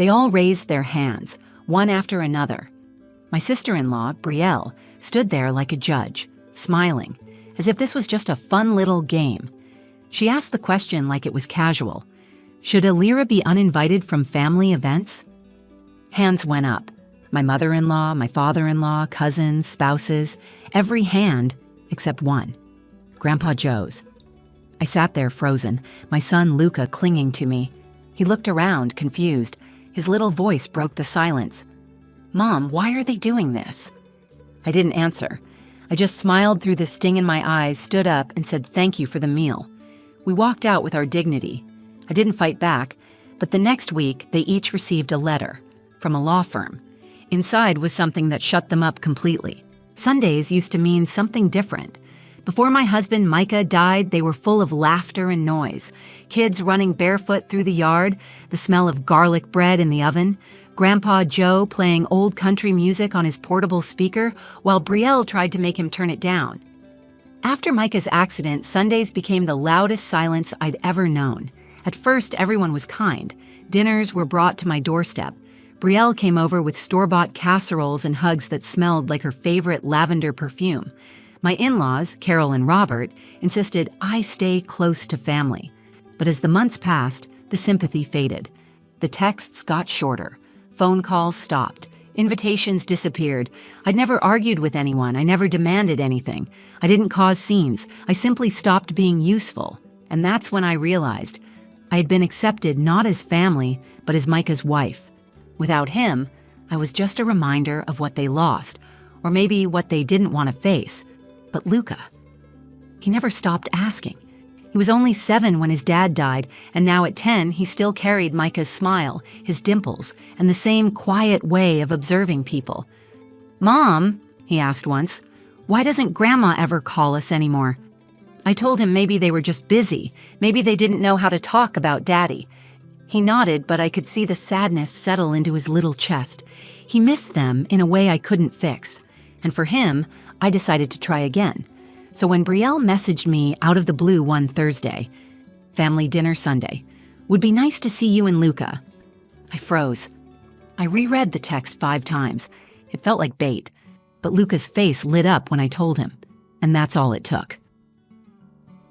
They all raised their hands, one after another. My sister-in-law, Betrayal, stood there like a judge, smiling, as if this was just a fun little game. She asked the question like it was casual. Should Alira be uninvited from family events? Hands went up. My mother-in-law, my father-in-law, cousins, spouses, every hand except one. Grandpa Joe's. I sat there frozen, my son Luca clinging to me. He looked around, confused. His little voice broke the silence. "Mom, why are they doing this?" I didn't answer. I just smiled through the sting in my eyes, stood up, and said thank you for the meal. We walked out with our dignity. I didn't fight back, but the next week they each received a letter from a law firm. Inside was something that shut them up completely. Sundays used to mean something different. Before my husband Micah died, they were full of laughter and noise. Kids running barefoot through the yard, the smell of garlic bread in the oven, Grandpa Joe playing old country music on his portable speaker while Betrayal tried to make him turn it down. After Micah's accident, Sundays became the loudest silence I'd ever known. At first, everyone was kind. Dinners were brought to my doorstep. Betrayal came over with store-bought casseroles and hugs that smelled like her favorite lavender perfume. My in-laws, Carol and Robert, insisted I stay close to family. But as the months passed, the sympathy faded. The texts got shorter. Phone calls stopped. Invitations disappeared. I'd never argued with anyone. I never demanded anything. I didn't cause scenes. I simply stopped being useful. And that's when I realized I had been accepted not as family, but as Micah's wife. Without him, I was just a reminder of what they lost, or maybe what they didn't want to face. But Luca, he never stopped asking. He was only 7 when his dad died, and now at 10, he still carried Micah's smile, his dimples, and the same quiet way of observing people. "Mom," he asked once, "why doesn't Grandma ever call us anymore?" I told him maybe they were just busy. Maybe they didn't know how to talk about Daddy. He nodded, but I could see the sadness settle into his little chest. He missed them in a way I couldn't fix. And for him, I decided to try again. So when Betrayal messaged me out of the blue one Thursday, "Family dinner Sunday. Would be nice to see you and Luca," I froze. I reread the text 5 times. It felt like bait. But Luca's face lit up when I told him. And that's all it took.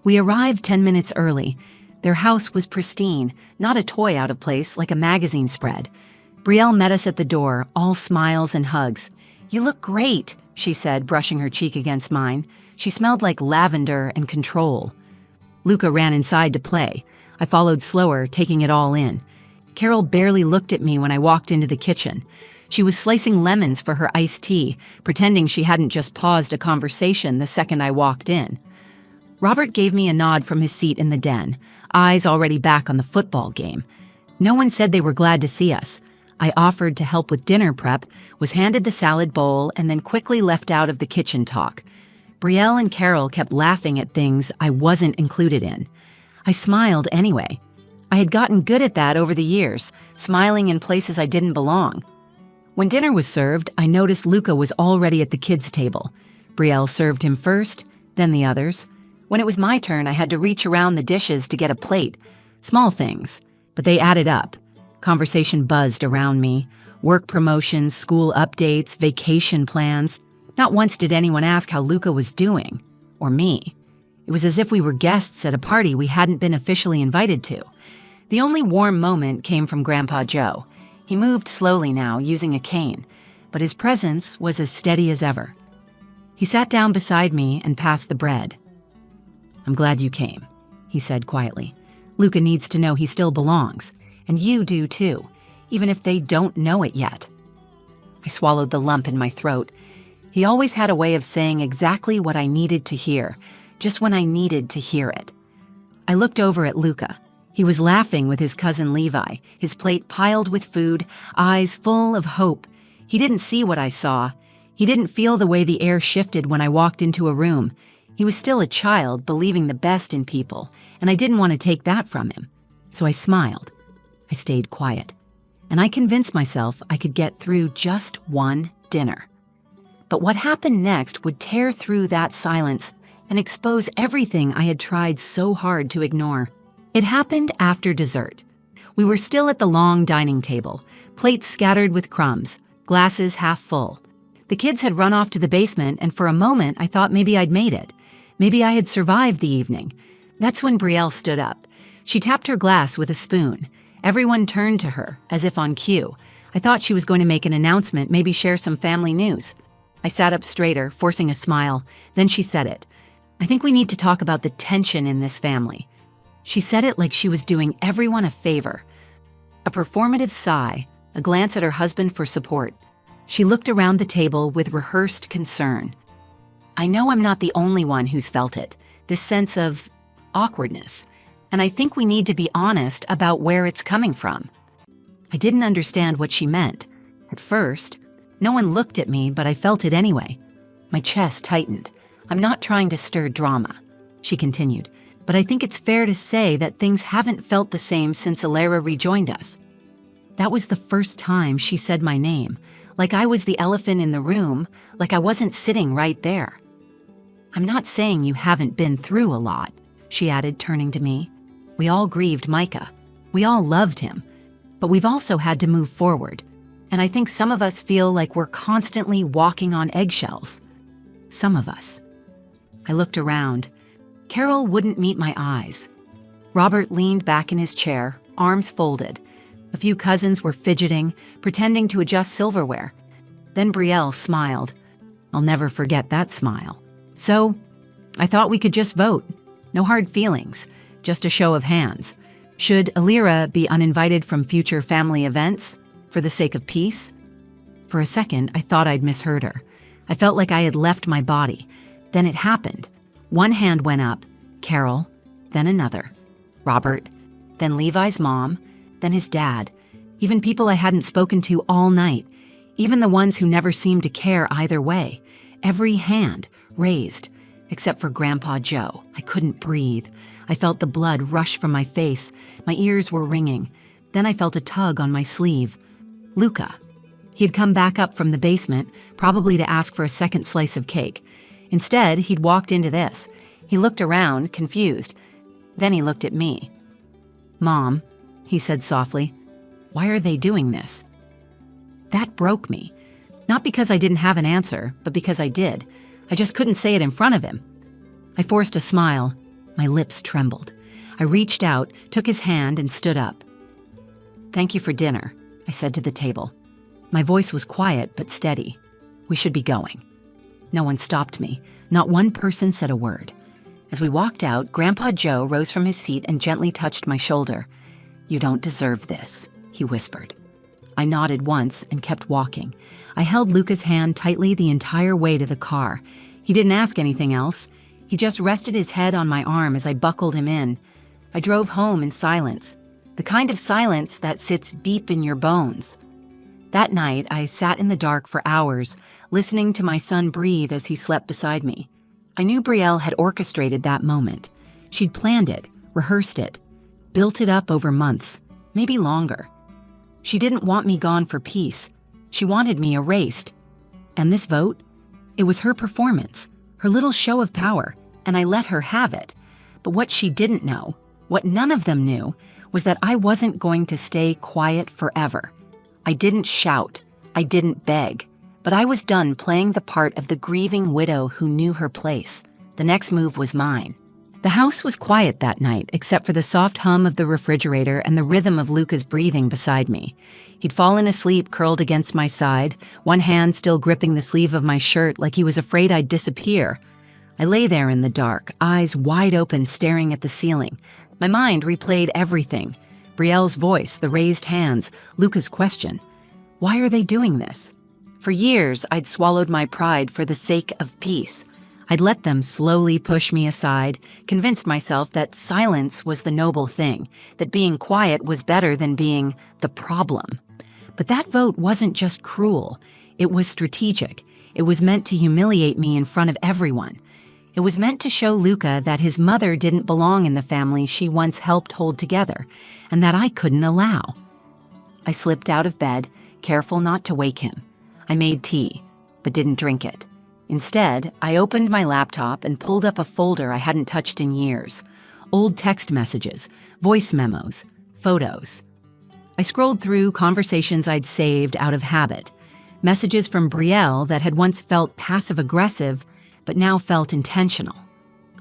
We arrived 10 minutes early. Their house was pristine, not a toy out of place like a magazine spread. Betrayal met us at the door, all smiles and hugs. "You look great," she said, brushing her cheek against mine. She smelled like lavender and control. Luca ran inside to play. I followed slower, taking it all in. Carol barely looked at me when I walked into the kitchen. She was slicing lemons for her iced tea, pretending she hadn't just paused a conversation the second I walked in. Robert gave me a nod from his seat in the den, eyes already back on the football game. No one said they were glad to see us. I offered to help with dinner prep, was handed the salad bowl, and then quickly left out of the kitchen talk. Betrayal and Carol kept laughing at things I wasn't included in. I smiled anyway. I had gotten good at that over the years, smiling in places I didn't belong. When dinner was served, I noticed Luca was already at the kids' table. Betrayal served him first, then the others. When it was my turn, I had to reach around the dishes to get a plate. Small things, but they added up. Conversation buzzed around me. Work promotions, school updates, vacation plans. Not once did anyone ask how Luca was doing, or me. It was as if we were guests at a party we hadn't been officially invited to. The only warm moment came from Grandpa Joe. He moved slowly now, using a cane, but his presence was as steady as ever. He sat down beside me and passed the bread. "I'm glad you came," he said quietly. "Luca needs to know he still belongs, and you do too, even if they don't know it yet." I swallowed the lump in my throat. He always had a way of saying exactly what I needed to hear, just when I needed to hear it. I looked over at Luca. He was laughing with his cousin Levi, his plate piled with food, eyes full of hope. He didn't see what I saw. He didn't feel the way the air shifted when I walked into a room. He was still a child, believing the best in people, and I didn't want to take that from him. So I smiled. I stayed quiet, and I convinced myself I could get through just one dinner. But what happened next would tear through that silence and expose everything I had tried so hard to ignore. It happened after dessert. We were still at the long dining table, plates scattered with crumbs, glasses half full. The kids had run off to the basement, and for a moment I thought maybe I'd made it. Maybe I had survived the evening. That's when Brielle stood up. She tapped her glass with a spoon. Everyone turned to her, as if on cue. I thought she was going to make an announcement, maybe share some family news. I sat up straighter, forcing a smile. Then she said it. I think we need to talk about the tension in this family. She said it like she was doing everyone a favor. A performative sigh, a glance at her husband for support. She looked around the table with rehearsed concern. I know I'm not the only one who's felt it, this sense of awkwardness, and I think we need to be honest about where it's coming from. I didn't understand what she meant. At first, no one looked at me, but I felt it anyway. My chest tightened. I'm not trying to stir drama, she continued, but I think it's fair to say that things haven't felt the same since Alara rejoined us. That was the first time she said my name, like I was the elephant in the room, like I wasn't sitting right there. I'm not saying you haven't been through a lot, she added, turning to me. We all grieved Micah. We all loved him. But we've also had to move forward. And I think some of us feel like we're constantly walking on eggshells. Some of us. I looked around. Carol wouldn't meet my eyes. Robert leaned back in his chair, arms folded. A few cousins were fidgeting, pretending to adjust silverware. Then Brielle smiled. I'll never forget that smile. So, I thought we could just vote. No hard feelings, just a show of hands. Should Alira be uninvited from future family events, for the sake of peace? For a second, I thought I'd misheard her. I felt like I had left my body. Then it happened. One hand went up, Carol, then another. Robert, then Levi's mom, then his dad. Even people I hadn't spoken to all night. Even the ones who never seemed to care either way. Every hand raised, except for Grandpa Joe. I couldn't breathe. I felt the blood rush from my face. My ears were ringing. Then I felt a tug on my sleeve. Luca. He had come back up from the basement, probably to ask for a second slice of cake. Instead, he'd walked into this. He looked around, confused. Then he looked at me. Mom, he said softly, why are they doing this? That broke me. Not because I didn't have an answer, but because I did. I just couldn't say it in front of him. I forced a smile. My lips trembled. I reached out, took his hand, and stood up. Thank you for dinner, I said to the table. My voice was quiet but steady. We should be going. No one stopped me. Not one person said a word. As we walked out, Grandpa Joe rose from his seat and gently touched my shoulder. You don't deserve this, he whispered. I nodded once and kept walking. I held Luca's hand tightly the entire way to the car. He didn't ask anything else. He just rested his head on my arm as I buckled him in. I drove home in silence, the kind of silence that sits deep in your bones. That night, I sat in the dark for hours, listening to my son breathe as he slept beside me. I knew Brielle had orchestrated that moment. She'd planned it, rehearsed it, built it up over months, maybe longer. She didn't want me gone for peace. She wanted me erased. And this vote? It was her performance, her little show of power, and I let her have it. But what she didn't know, what none of them knew, was that I wasn't going to stay quiet forever. I didn't shout. I didn't beg. But I was done playing the part of the grieving widow who knew her place. The next move was mine. The house was quiet that night, except for the soft hum of the refrigerator and the rhythm of Luca's breathing beside me. He'd fallen asleep curled against my side, one hand still gripping the sleeve of my shirt like he was afraid I'd disappear. I lay there in the dark, eyes wide open staring at the ceiling. My mind replayed everything. Brielle's voice, the raised hands, Luca's question. Why are they doing this? For years, I'd swallowed my pride for the sake of peace. I'd let them slowly push me aside, convinced myself that silence was the noble thing, that being quiet was better than being the problem. But that vote wasn't just cruel. It was strategic. It was meant to humiliate me in front of everyone. It was meant to show Luca that his mother didn't belong in the family she once helped hold together, and that I couldn't allow. I slipped out of bed, careful not to wake him. I made tea, but didn't drink it. Instead, I opened my laptop and pulled up a folder I hadn't touched in years. Old text messages, voice memos, photos. I scrolled through conversations I'd saved out of habit, messages from Brielle that had once felt passive-aggressive but now felt intentional.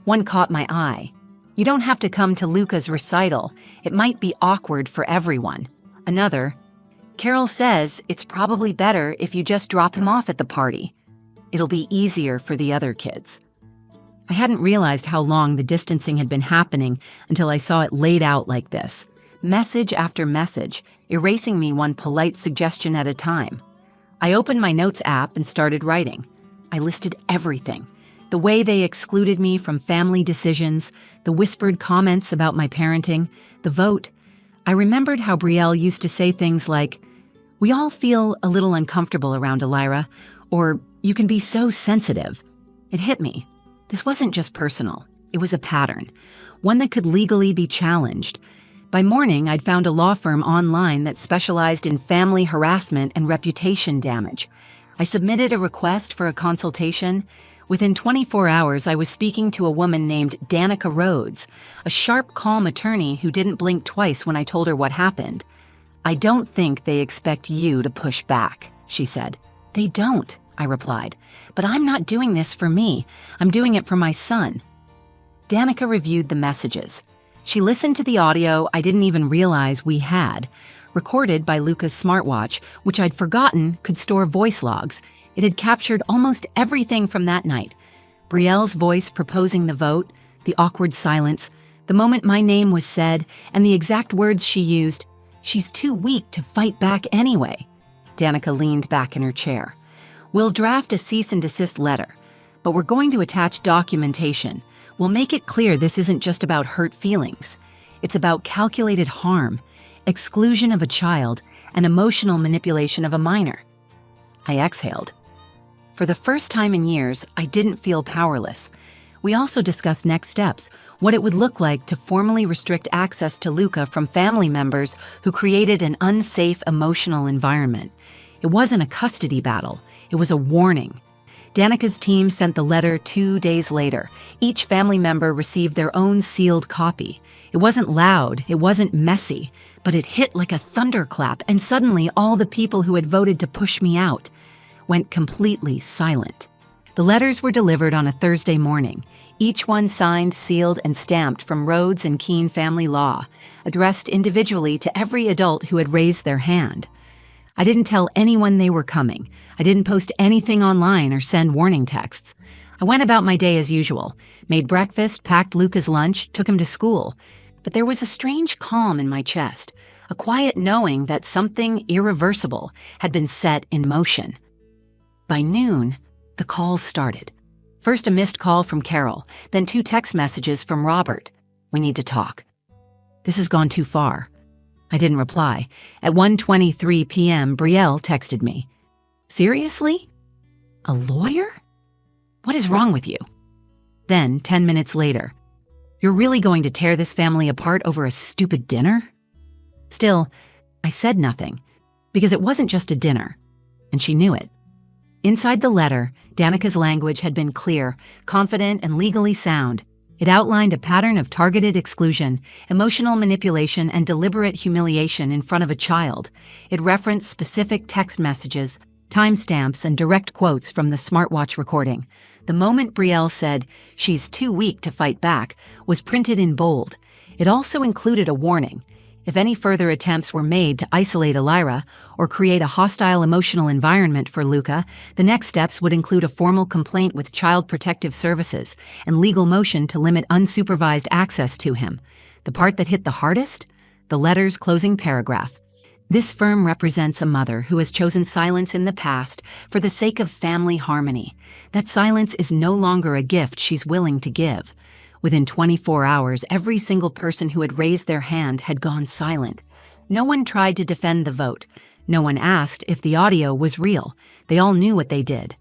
One caught my eye. "You don't have to come to Luca's recital. It might be awkward for everyone." Another, "Carol says it's probably better if you just drop him off at the party. It'll be easier for the other kids." I hadn't realized how long the distancing had been happening until I saw it laid out like this. Message after message, erasing me one polite suggestion at a time. I opened my notes app and started writing. I listed everything. The way they excluded me from family decisions, the whispered comments about my parenting, the vote. I remembered how Brielle used to say things like, "We all feel a little uncomfortable around Elira," or "You can be so sensitive." It hit me. This wasn't just personal. It was a pattern, one that could legally be challenged. By morning, I'd found a law firm online that specialized in family harassment and reputation damage. I submitted a request for a consultation. Within 24 hours, I was speaking to a woman named Danica Rhodes, a sharp, calm attorney who didn't blink twice when I told her what happened. "I don't think they expect you to push back," she said. "They don't," I replied. "But I'm not doing this for me. I'm doing it for my son." Danica reviewed the messages. She listened to the audio I didn't even realize we had, recorded by Luca's smartwatch, which I'd forgotten could store voice logs. It had captured almost everything from that night. Brielle's voice proposing the vote, the awkward silence, the moment my name was said, and the exact words she used. "She's too weak to fight back anyway." Danica leaned back in her chair. "We'll draft a cease and desist letter, but we're going to attach documentation. We'll make it clear this isn't just about hurt feelings. It's about calculated harm, exclusion of a child, and emotional manipulation of a minor." I exhaled. For the first time in years, I didn't feel powerless. We also discussed next steps, what it would look like to formally restrict access to Luca from family members who created an unsafe emotional environment. It wasn't a custody battle, it was a warning. Danica's team sent the letter 2 days later. Each family member received their own sealed copy. It wasn't loud, it wasn't messy, but it hit like a thunderclap, and suddenly all the people who had voted to push me out went completely silent. The letters were delivered on a Thursday morning, each one signed, sealed, and stamped from Rhodes and Keene Family Law, addressed individually to every adult who had raised their hand. I didn't tell anyone they were coming. I didn't post anything online or send warning texts. I went about my day as usual, made breakfast, packed Luca's lunch, took him to school. But there was a strange calm in my chest, a quiet knowing that something irreversible had been set in motion. By noon, the calls started. First a missed call from Carol, then 2 text messages from Robert. "We need to talk." "This has gone too far." I didn't reply. At 1:23 p.m., Brielle texted me. "Seriously? A lawyer? What is wrong with you?" Then, 10 minutes later, "You're really going to tear this family apart over a stupid dinner?" Still, I said nothing, because it wasn't just a dinner, and she knew it. Inside the letter, Danica's language had been clear, confident, and legally sound. It outlined a pattern of targeted exclusion, emotional manipulation, and deliberate humiliation in front of a child. It referenced specific text messages, timestamps, and direct quotes from the smartwatch recording. The moment Brielle said, "She's too weak to fight back," was printed in bold. It also included a warning. If any further attempts were made to isolate Elira or create a hostile emotional environment for Luca, the next steps would include a formal complaint with Child Protective Services and legal motion to limit unsupervised access to him. The part that hit the hardest? The letter's closing paragraph. "This firm represents a mother who has chosen silence in the past for the sake of family harmony. That silence is no longer a gift she's willing to give." Within 24 hours, every single person who had raised their hand had gone silent. No one tried to defend the vote. No one asked if the audio was real. They all knew what they did.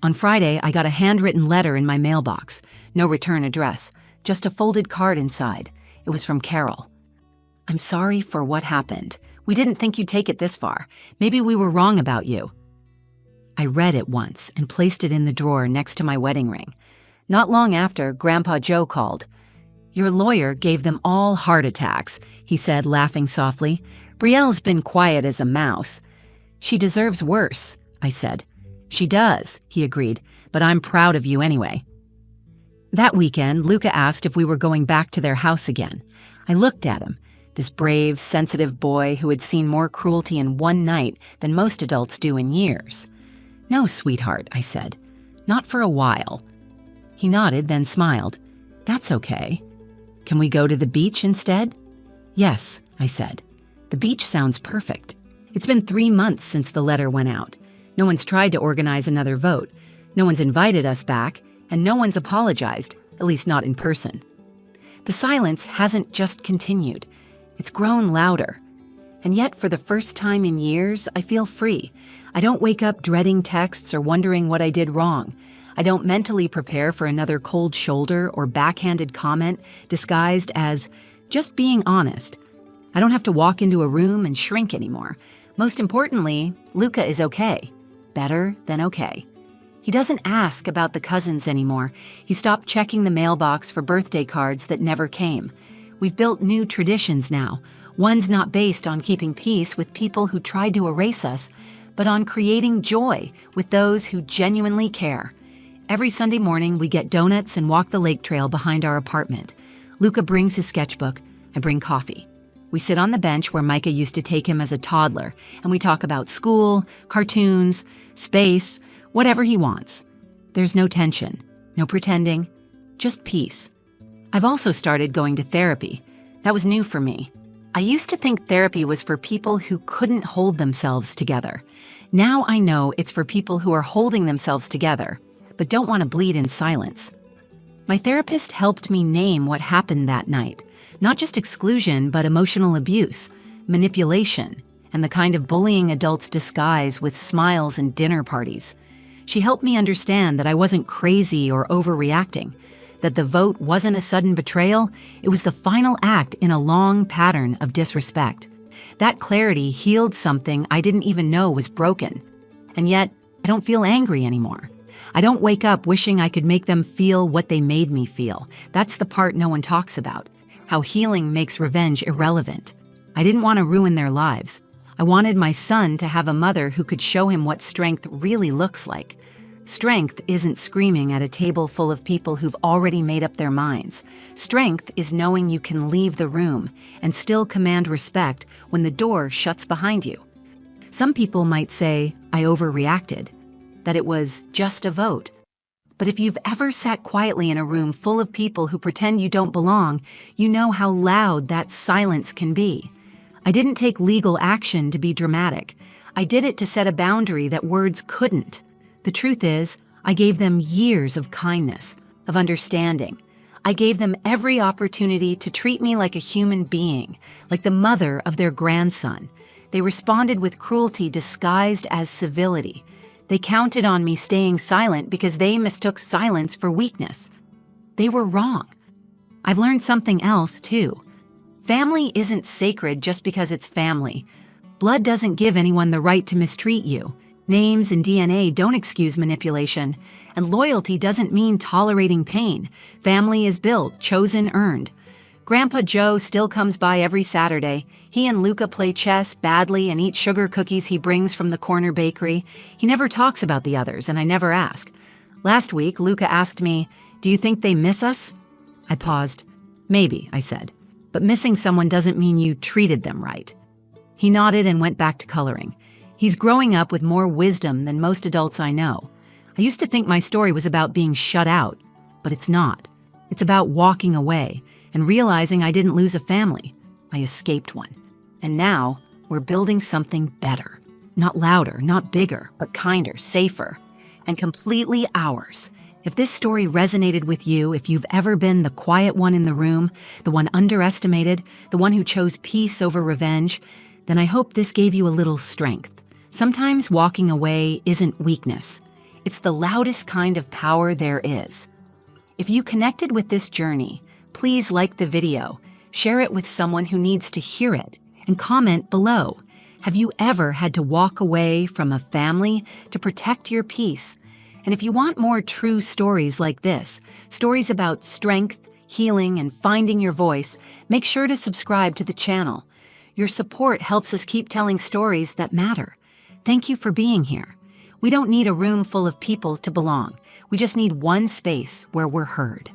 On Friday, I got a handwritten letter in my mailbox. No return address, just a folded card inside. It was from Carol. "I'm sorry for what happened. We didn't think you'd take it this far. Maybe we were wrong about you." I read it once and placed it in the drawer next to my wedding ring. Not long after, Grandpa Joe called. "Your lawyer gave them all heart attacks," he said, laughing softly. Brielle's been quiet as a mouse. She deserves worse, I said. She does, he agreed, but I'm proud of you anyway. That weekend, Luca asked if we were going back to their house again. I looked at him, this brave, sensitive boy who had seen more cruelty in one night than most adults do in years. No, sweetheart, I said. Not for a while. He nodded, then smiled. That's okay. Can we go to the beach instead? Yes, I said. The beach sounds perfect. It's been 3 months since the letter went out. No one's tried to organize another vote. No one's invited us back, and no one's apologized, at least not in person. The silence hasn't just continued. It's grown louder. And yet, for the first time in years, I feel free. I don't wake up dreading texts or wondering what I did wrong. I don't mentally prepare for another cold shoulder or backhanded comment disguised as just being honest. I don't have to walk into a room and shrink anymore. Most importantly, Luca is okay. Better than okay. He doesn't ask about the cousins anymore. He stopped checking the mailbox for birthday cards that never came. We've built new traditions now. One's not based on keeping peace with people who tried to erase us, but on creating joy with those who genuinely care. Every Sunday morning, we get donuts and walk the lake trail behind our apartment. Luca brings his sketchbook. I bring coffee. We sit on the bench where Micah used to take him as a toddler, and we talk about school, cartoons, space, whatever he wants. There's no tension, no pretending, just peace. I've also started going to therapy. That was new for me. I used to think therapy was for people who couldn't hold themselves together. Now I know it's for people who are holding themselves together, but don't want to bleed in silence. My therapist helped me name what happened that night. Not just exclusion, but emotional abuse, manipulation, and the kind of bullying adults disguise with smiles and dinner parties. She helped me understand that I wasn't crazy or overreacting, that the vote wasn't a sudden betrayal, it was the final act in a long pattern of disrespect. That clarity healed something I didn't even know was broken. And yet, I don't feel angry anymore. I don't wake up wishing I could make them feel what they made me feel. That's the part no one talks about. How healing makes revenge irrelevant. I didn't want to ruin their lives. I wanted my son to have a mother who could show him what strength really looks like. Strength isn't screaming at a table full of people who've already made up their minds. Strength is knowing you can leave the room and still command respect when the door shuts behind you. Some people might say I overreacted, that it was just a vote. But if you've ever sat quietly in a room full of people who pretend you don't belong, you know how loud that silence can be. I didn't take legal action to be dramatic. I did it to set a boundary that words couldn't. The truth is, I gave them years of kindness, of understanding. I gave them every opportunity to treat me like a human being, like the mother of their grandson. They responded with cruelty disguised as civility. They counted on me staying silent because they mistook silence for weakness. They were wrong. I've learned something else, too. Family isn't sacred just because it's family. Blood doesn't give anyone the right to mistreat you. Names and DNA don't excuse manipulation. And loyalty doesn't mean tolerating pain. Family is built, chosen, earned. Grandpa Joe still comes by every Saturday. He and Luca play chess badly and eat sugar cookies he brings from the corner bakery. He never talks about the others, and I never ask. Last week, Luca asked me, "Do you think they miss us?" I paused. "Maybe," I said. "But missing someone doesn't mean you treated them right." He nodded and went back to coloring. He's growing up with more wisdom than most adults I know. I used to think my story was about being shut out, but it's not. It's about walking away and realizing I didn't lose a family. I escaped one. And now, we're building something better. Not louder, not bigger, but kinder, safer, and completely ours. If this story resonated with you, if you've ever been the quiet one in the room, the one underestimated, the one who chose peace over revenge, then I hope this gave you a little strength. Sometimes walking away isn't weakness. It's the loudest kind of power there is. If you connected with this journey, please like the video, share it with someone who needs to hear it, and comment below. Have you ever had to walk away from a family to protect your peace? And if you want more true stories like this, stories about strength, healing, and finding your voice, make sure to subscribe to the channel. Your support helps us keep telling stories that matter. Thank you for being here. We don't need a room full of people to belong. We just need one space where we're heard.